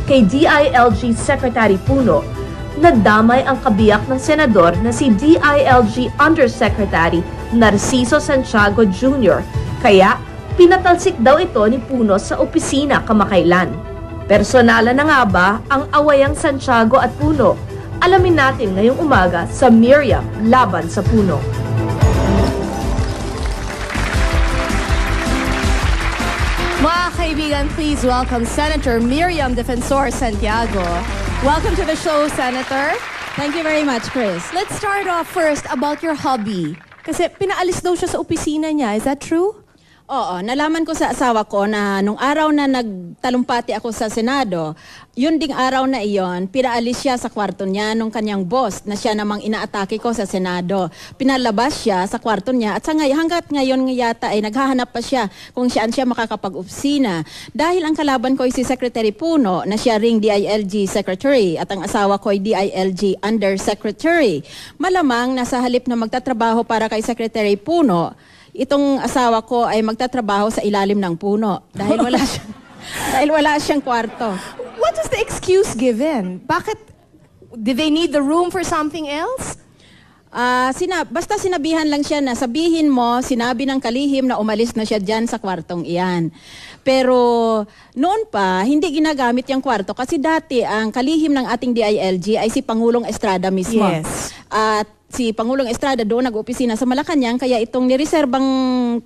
Kay DILG Secretary Puno, nadamay ang kabiyak ng senador na si DILG Undersecretary Narciso Santiago Jr. Kaya pinatalsik daw ito ni Puno sa opisina kamakailan. Personala na nga ba ang awayang Santiago at Puno? Alamin natin ngayong umaga sa Miriam Laban sa Puno. Mga kaibigan, please welcome Senator Miriam Defensor Santiago. Welcome to the show, Senator. Thank you very much, Chris. Let's start off first about your hobby. Kasi pinaalis daw siya sa opisina niya. Is that true? Oo, nalaman ko sa asawa ko na nung araw na nagtalumpati ako sa Senado, yun ding araw na iyon, pinaalis siya sa kwarto niya nung kanyang boss na siya namang inaatake ko sa Senado. Pinalabas siya sa kwarto niya at hanggat ngayon yata ay naghahanap pa siya kung saan siya makakapag-opisina. Dahil ang kalaban ko ay si Secretary Puno na siya ring DILG Secretary at ang asawa ko ay DILG Undersecretary. Malamang nasa halip na magtatrabaho para kay Secretary Puno, itong asawa ko ay magtatrabaho sa ilalim ng puno dahil wala siyang kwarto. What is the excuse given? Bakit? Did they need the room for something else? Basta sinabihan lang siya na sabihin mo, sinabi ng kalihim na umalis na siya dyan sa kwartong iyan. Pero noon pa, hindi ginagamit yung kwarto kasi dati ang kalihim ng ating DILG ay si Pangulong Estrada mismo. Yes. At si Pangulong Estrada doon nag-opisina sa Malacanang, kaya itong nireserbang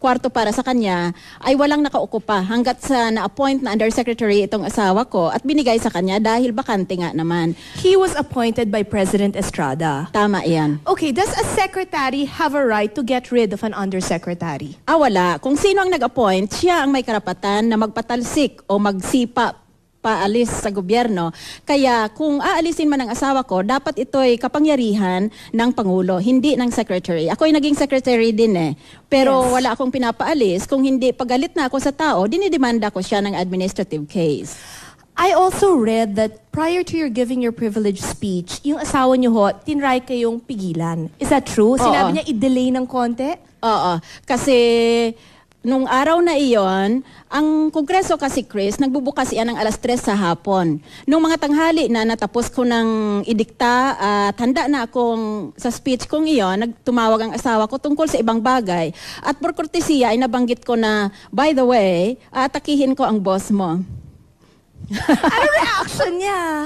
kwarto para sa kanya ay walang nakaukupa hanggat sa na-appoint na undersecretary itong asawa ko at binigay sa kanya dahil bakante nga naman. He was appointed by President Estrada. Tama yan. Okay, does a secretary have a right to get rid of an undersecretary? Wala. Kung sino ang nag-appoint, siya ang may karapatan na magpatalsik o magsipa paalis sa gobyerno. Kaya kung aalisin man ang asawa ko, dapat ito'y kapangyarihan ng Pangulo, hindi ng Secretary. Ako'y naging Secretary din Pero Yes. wala akong pinapaalis. Kung hindi, pagalit na ako sa tao, dinidemanda ko siya ng administrative case. I also read that prior to your giving your privilege speech, yung asawa niyo ho, tinry kayong pigilan. Is that true? Sinabi niya i-delay ng konti? Oo. Kasi nung araw na iyon, ang Kongreso kasi, Chris, nagbubukas iyan ng 3:00 sa hapon. Nung mga tanghali na natapos ko ng idikta at handa na akong sa speech kong iyon, nagtumawag ang asawa ko tungkol sa ibang bagay. At por kortesiya ay nabanggit ko na, by the way, atakihin ko ang boss mo. Ano reaction niya?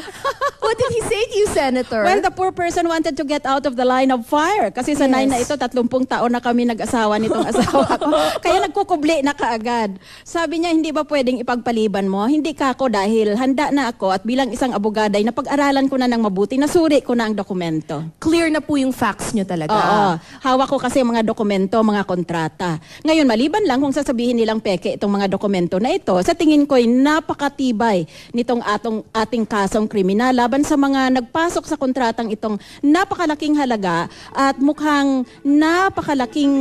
What did he say to you, Senator? Well, the poor person wanted to get out of the line of fire. Kasi sa Yes. na ito, 30 taon na kami nag-asawa nitong asawa ko. Kaya nagkukubli na kaagad. Sabi niya, hindi ba pwedeng ipagpaliban mo? Hindi ka ako dahil handa na ako at bilang isang abogada ay napag-aralan ko na ng mabuti, nasuri ko na ang dokumento. Clear na po yung facts niyo talaga. Oo. Hawak ko kasi mga dokumento, mga kontrata. Ngayon, maliban lang kung sasabihin nilang peke itong mga dokumento na ito, sa tingin ko ay napakatibay nitong ating kasong kriminal laban sa mga nagpasok sa kontratang itong napakalaking halaga at mukhang napakalaking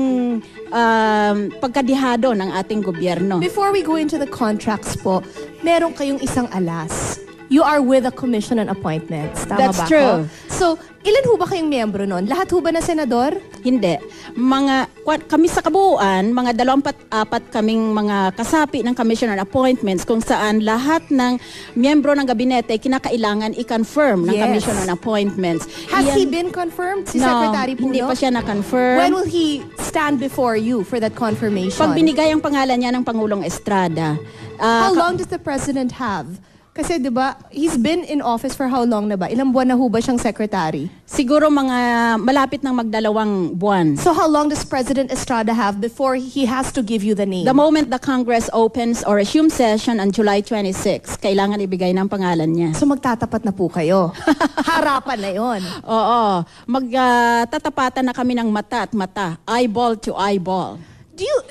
pagkadihado ng ating gobyerno. Before we go into the contracts po, meron kayong isang alas. You are with a commission on appointments. Tama That's ba true. ako? So, ilan ho ba kayong miyembro nun? Lahat ho ba na senador? Hindi. Kami sa kabuuan, mga 24 kaming mga kasapi ng Commission on Appointments kung saan lahat ng miyembro ng gabinete kinakailangan i-confirm ng Yes. Commission on Appointments. Has Iyan- he been confirmed? Si No, Secretary Puno? hindi pa siya na-confirm. When will he stand before you for that confirmation? Pag binigay ang pangalan niya ng Pangulong Estrada. How long does the president have? Kasi 'di ba, he's been in office for how long na ba? Ilang buwan na ho ba siyang secretary? Siguro mga malapit ng magdalawang buwan. So how long does President Estrada have before he has to give you the name? The moment the Congress opens or resumes session on July 26, kailangan ibigay ng pangalan niya. So magtatapat na po kayo. Harapan na 'yon. Oo, magtatapatan na kami ng mata at mata, eyeball to eyeball.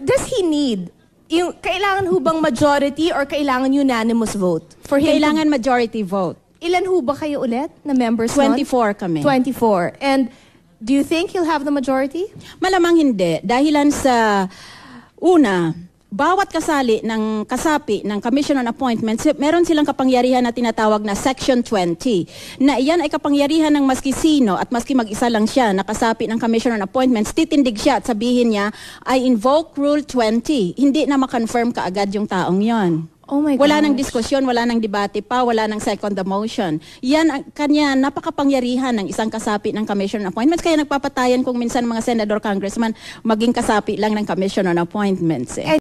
Does he need yung kailangan ho bang majority or kailangan unanimous vote for him? Kailangan majority vote. Ilan ho ba kayo ulit na members nun? 24 kami. 24. And do you think he'll have the majority? Malamang hindi. Dahilan sa una, bawat kasali ng kasapi ng Commission on Appointments, meron silang kapangyarihan na tinatawag na Section 20. Na iyan ay kapangyarihan ng maski sino at maski mag-isa lang siya na kasapi ng Commission on Appointments, titindig siya at sabihin niya, I invoke Rule 20. Hindi na ma-confirm kaagad yung taong yon. Oh my Wala nang gosh. diskusyon, wala nang debate pa, wala nang second the motion. Yan ang kanya napakapangyarihan ng isang kasapi ng commission on appointments. Kaya nagpapatayan kung minsan mga senador, congressman maging kasapi lang ng commission on appointments.